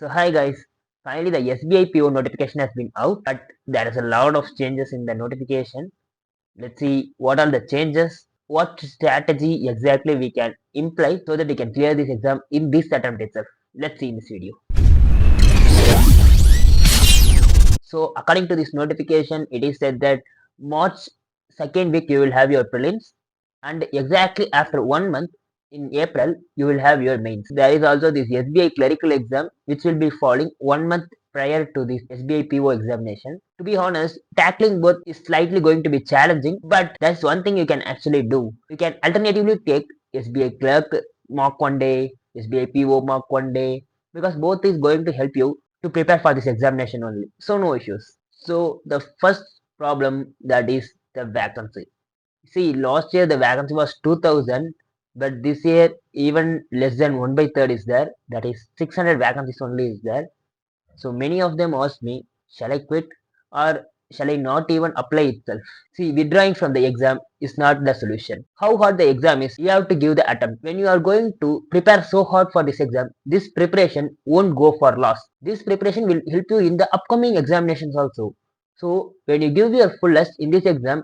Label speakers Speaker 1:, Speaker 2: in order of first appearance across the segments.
Speaker 1: So hi guys, finally the SBI PO notification has been out, but there is a lot of changes in the notification. Let's see what are the changes, what strategy exactly we can imply so that we can clear this exam in this attempt itself. Let's see in this video. So according to this notification, it is said that March second week you will have your prelims, and exactly after 1 month in April you will have your mains. There is also this SBI clerical exam which will be falling 1 month prior to this SBI PO examination. To be honest, tackling both is slightly going to be challenging, but that's one thing you can actually do. You can alternatively take SBI clerk mock 1 day, SBI PO mock 1 day, because both is going to help you to prepare for this examination only. So no issues. So the first problem, that is the vacancy. See, last year the vacancy was 2000, but this year even less than 1 by 3rd is there. That is 600 vacancies only is there. So many of them asked me, shall I quit or shall I not even apply itself? See, withdrawing from the exam is not the solution. How hard the exam is, you have to give the attempt. When you are going to prepare so hard for this exam, this preparation won't go for loss. This preparation will help you in the upcoming examinations also. So when you give your fullest in this exam,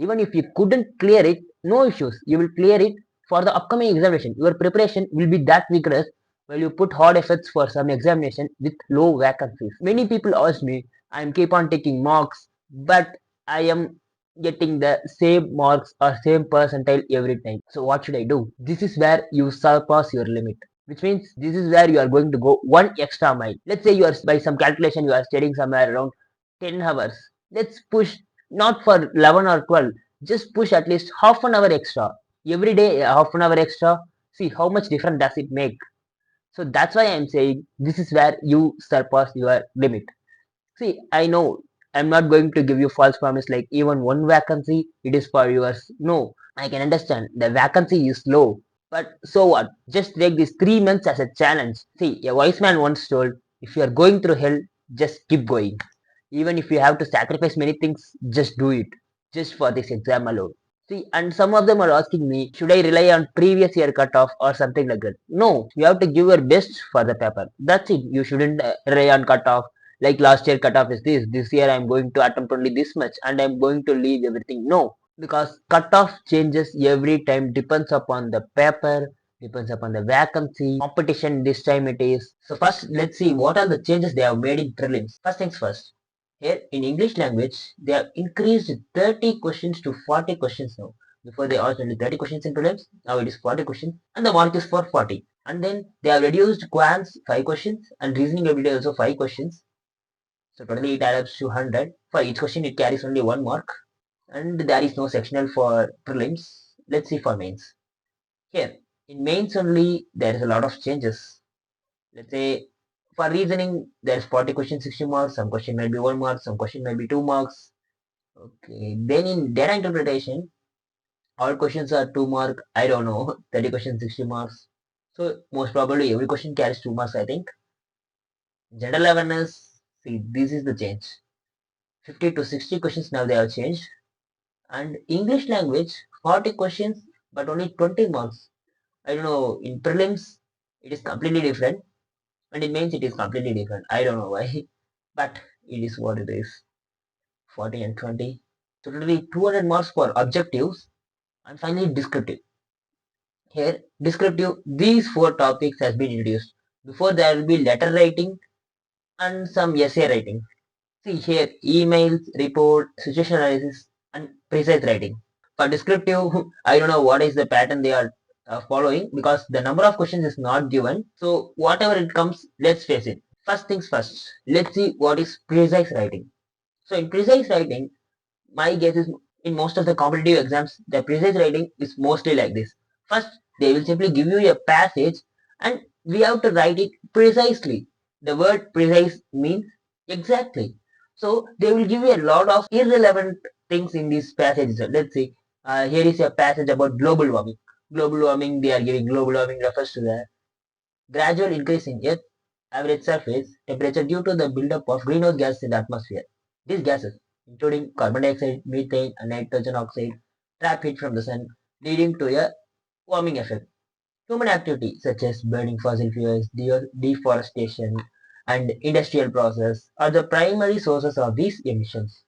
Speaker 1: even if you couldn't clear it, no issues. You will clear it for the upcoming examination. Your preparation will be that vigorous while you put hard efforts for some examination with low vacancies. Many people ask me, I am keep on taking marks, but I am getting the same marks or same percentile every time. So what should I do? This is where you surpass your limit. Which means this is where you are going to go one extra mile. Let's say you are by some calculation you are studying somewhere around 10 hours. Let's push not for 11 or 12, just push at least half an hour extra every day, half an hour extra. See how much difference does it make. So that's why I'm saying this is where you surpass your limit. See, I know I'm not going to give you false promise like even one vacancy it is for yours. No, I can understand the vacancy is low, but so what, just take these 3 months as a challenge. See, a wise man once told, if you are going through hell, just keep going. Even if you have to sacrifice many things, just do it. Just for this exam alone. See, and some of them are asking me, should I rely on previous year cutoff or something like that? No, you have to give your best for the paper. That's it. You shouldn't rely on cutoff. Like last year cutoff is this year I'm going to attempt only this much and I'm going to leave everything. No, because cutoff changes every time, depends upon the paper, depends upon the vacancy, competition this time it is. So first let's see what are the changes they have made in prelims. First things first. Here in English language, they have increased 30 questions to 40 questions now. Before they asked only 30 questions in prelims, now it is 40 questions and the mark is for 40. And then they have reduced quants 5 questions and reasoning ability also 5 questions. So totally it adds to 100. For each question it carries only 1 mark. And there is no sectional for prelims. Let's see for mains. Here, in mains only, there is a lot of changes. Let's say for reasoning, there's 40 questions, 60 marks, some question might be 1 mark, some question might be 2 marks. Okay, then in data interpretation, all questions are 2 mark, I don't know, 30 questions, 60 marks. So most probably every question carries 2 marks, I think. General awareness, see, this is the change. 50 to 60 questions now they have changed. And English language, 40 questions, but only 20 marks. I don't know, in prelims, it is completely different. And in mains, it is completely different. I don't know why, but it is what it is. 40 and 20. So totally 200 marks for objectives and finally descriptive. Here, descriptive, these 4 topics has been introduced. Before there will be letter writing and some essay writing. See here, emails, report, situation analysis and precise writing. For descriptive, I don't know what is the pattern they are following because the number of questions is not given. So whatever it comes, let's face it. First things first, let's see what is precise writing. So in precise writing, my guess is in most of the competitive exams, the precise writing is mostly like this. First, they will simply give you a passage and we have to write it precisely. The word precise means exactly. So they will give you a lot of irrelevant things in these passages. Let's see, here is a passage about global warming. Global warming, they are giving global warming refers to the gradual increase in Earth average surface temperature due to the buildup of greenhouse gases in the atmosphere. These gases, including carbon dioxide, methane, and nitrogen oxide, trap heat from the sun, leading to a warming effect. Human activity such as burning fossil fuels, deforestation, and industrial process are the primary sources of these emissions.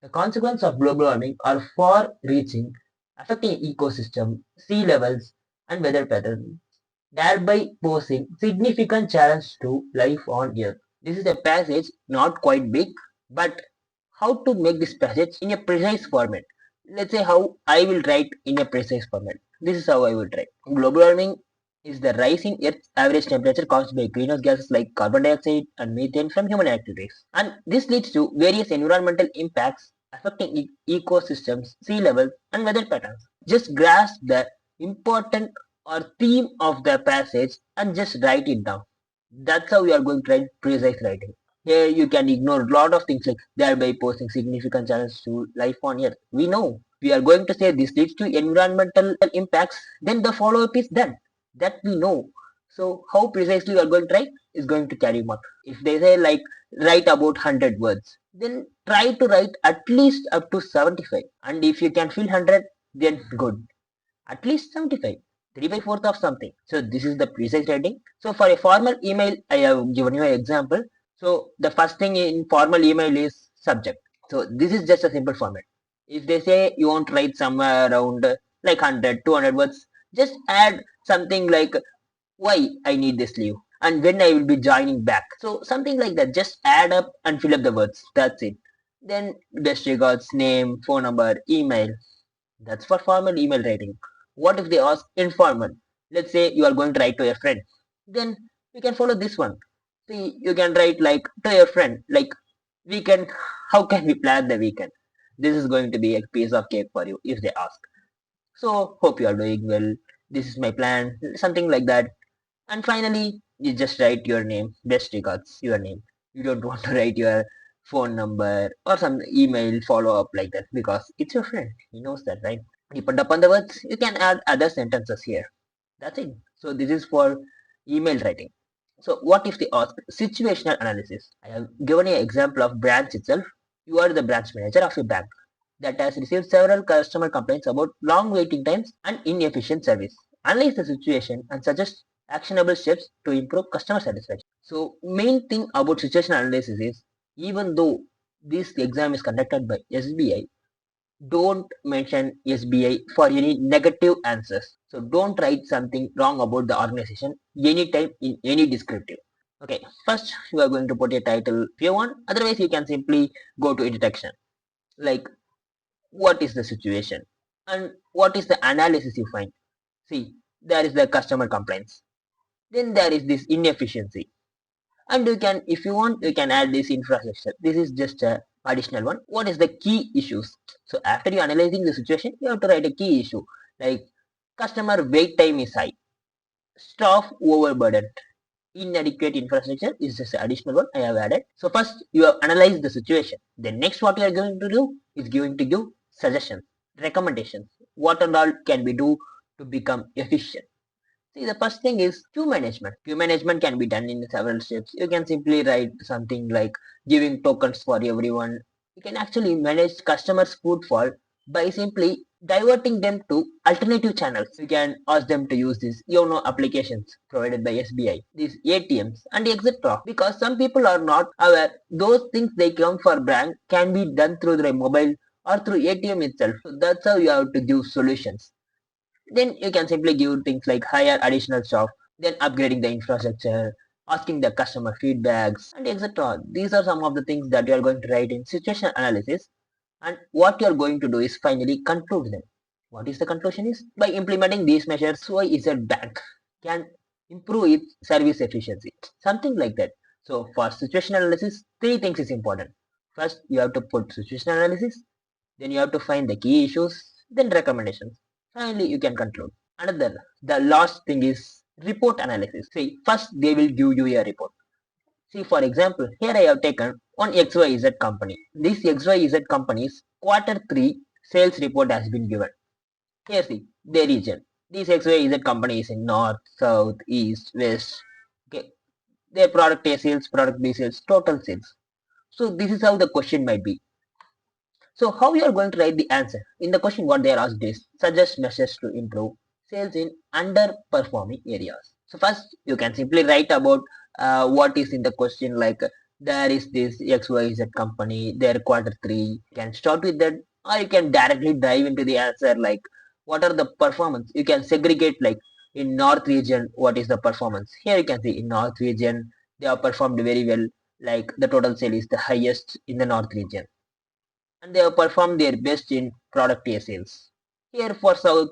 Speaker 1: The consequences of global warming are far-reaching, affecting ecosystem, sea levels, and weather patterns, thereby posing significant challenge to life on Earth. This is a passage not quite big, but how to make this passage in a precise format. Let's say how I will write in a precise format. This is how I will write. Global warming is the rise in Earth's average temperature caused by greenhouse gases like carbon dioxide and methane from human activities. And this leads to various environmental impacts affecting ecosystems, sea levels, and weather patterns. Just grasp the important or theme of the passage and just write it down. That's how you are going to write precise writing. Here you can ignore a lot of things like thereby posing significant challenge to life on Earth. We know we are going to say this leads to environmental impacts, then the follow-up is done. That we know. So how precisely you are going to write is going to carry mark. If they say like write about 100 words, then try to write at least up to 75. And if you can fill 100, then good. At least 75. 3 by 4th of something. So this is the precise writing. So for a formal email, I have given you an example. So the first thing in formal email is subject. So this is just a simple format. If they say you want to write somewhere around like 100, 200 words, just add something like why I need this leave and when I will be joining back. So something like that. Just add up and fill up the words. That's it. Then best regards, name, phone number, email. That's for formal email writing. What if they ask informal? Let's say you are going to write to your friend. Then you can follow this one. See, you can write like to your friend, like weekend, how can we plan the weekend? This is going to be a piece of cake for you if they ask. So, hope you are doing well. This is my plan, something like that. And finally, you just write your name, best regards, your name. You don't want to write your phone number or some email follow up like that because it's your friend. He knows that, right? Depend upon the words, you can add other sentences here. That's it. So this is for email writing. So what if they ask situational analysis? I have given you an example of branch itself. You are the branch manager of a bank that has received several customer complaints about long waiting times and inefficient service. Analyze the situation and suggest actionable steps to improve customer satisfaction. So main thing about situational analysis is even though this exam is conducted by SBI, don't mention SBI for any negative answers. So don't write something wrong about the organization anytime in any descriptive. Okay, first you are going to put a title if you want, otherwise you can simply go to introduction. Like what is the situation and what is the analysis you find. See, there is the customer complaints. Then there is this inefficiency. And you can, if you want, you can add this infrastructure. This is just a additional one. What is the key issues? So after you analyzing the situation, you have to write a key issue like customer wait time is high, staff overburdened, inadequate infrastructure is just an additional one I have added. So first you have analyzed the situation. Then next what you are going to do is going to give suggestions, recommendations. What and all can we do to become efficient? See, the first thing is queue management. Queue management can be done in several steps. You can simply write something like giving tokens for everyone. You can actually manage customers' footfall by simply diverting them to alternative channels. You can ask them to use these YONO applications provided by SBI, these ATMs and etc. Because some people are not aware those things they come for bank can be done through their mobile or through ATM itself. So that's how you have to give solutions. Then you can simply give things like hire additional staff, then upgrading the infrastructure, asking the customer feedbacks, and etc. These are some of the things that you are going to write in situation analysis. And what you are going to do is finally conclude them. What is the conclusion is? By implementing these measures, YZ Bank can improve its service efficiency. Something like that. So for situation analysis, three things is important. First, you have to put situation analysis. Then you have to find the key issues. Then recommendations. Finally, you can conclude. Another, the last thing is report analysis. See, first they will give you a report. See, for example, here I have taken one XYZ company. This XYZ company's quarter 3 sales report has been given. Here see, their region. This XYZ company is in north, south, east, west. Okay, their product A sales, product B sales, total sales. So this is how the question might be. So how you are going to write the answer? In the question what they are asked is suggest measures to improve sales in underperforming areas. So first you can simply write about what is in the question, like there is this XYZ company, their quarter three. You can start with that, or you can directly dive into the answer, like what are the performance. You can segregate, like in North region, what is the performance. Here you can see in North region, they have performed very well, like the total sale is the highest in the North region, and they have performed their best in product A sales. Here for South,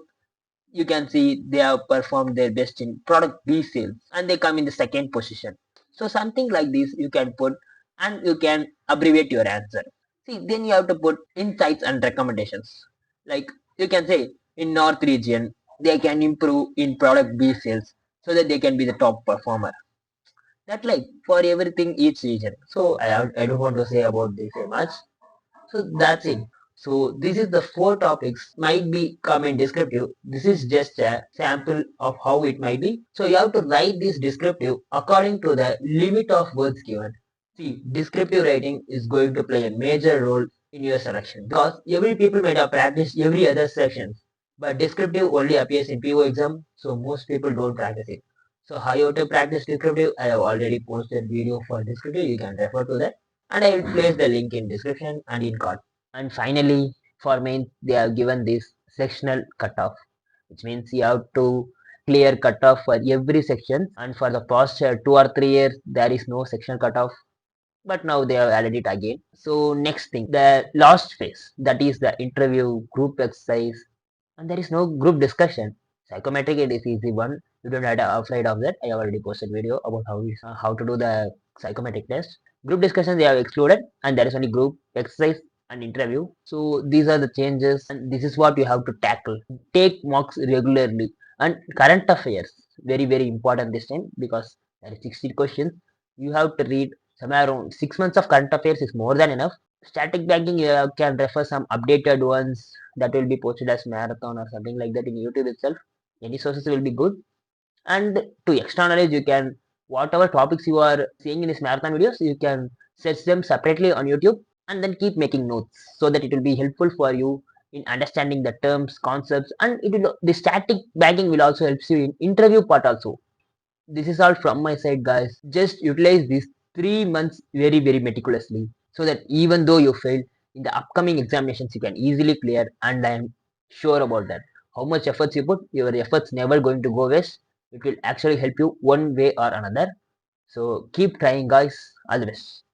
Speaker 1: you can see they have performed their best in product B sales, and they come in the second position. So something like this you can put, and you can abbreviate your answer. See, then you have to put insights and recommendations. Like you can say in North region, they can improve in product B sales so that they can be the top performer. That like for everything each region. So I don't want to say about this very much. So that's it. So this is the four topics might be comment descriptive. This is just a sample of how it might be. So you have to write this descriptive according to the limit of words given. See, descriptive writing is going to play a major role in your selection because every people might have practiced every other section, but descriptive only appears in PO exam, so most people don't practice it. So how you have to practice descriptive? I have already posted video for descriptive. You can refer to that, and I will place the link in description and in card. And finally, for main, they have given this sectional cutoff, which means you have to clear cutoff for every section. And for the past 2 or 3 years, there is no section cutoff, but now they have added it again. So next thing, the last phase, that is the interview, group exercise, and there is no group discussion. Psychometric, it is easy one. You don't have to outside of that. I have already posted video about how to do the psychometric test. Group discussion they have excluded, and there is only group exercise and interview. So these are the changes, and this is what you have to tackle. Take mocks regularly, and current affairs very important this time because there is 60 questions. You have to read somewhere around 6 months of current affairs is more than enough. Static banking, you can refer some updated ones that will be posted as marathon or something like that in YouTube itself. Any sources will be good. And to extra knowledge, you can whatever topics you are seeing in this marathon videos, you can search them separately on YouTube and then keep making notes so that it will be helpful for you in understanding the terms, concepts, and it will the static banking will also help you in interview part also. This is all from my side, guys. Just utilize these 3 months very meticulously so that even though you fail in the upcoming examinations, you can easily clear. And I am sure about that. How much efforts you put, your efforts never going to go waste. It will actually help you one way or another. So keep trying, guys. All the best.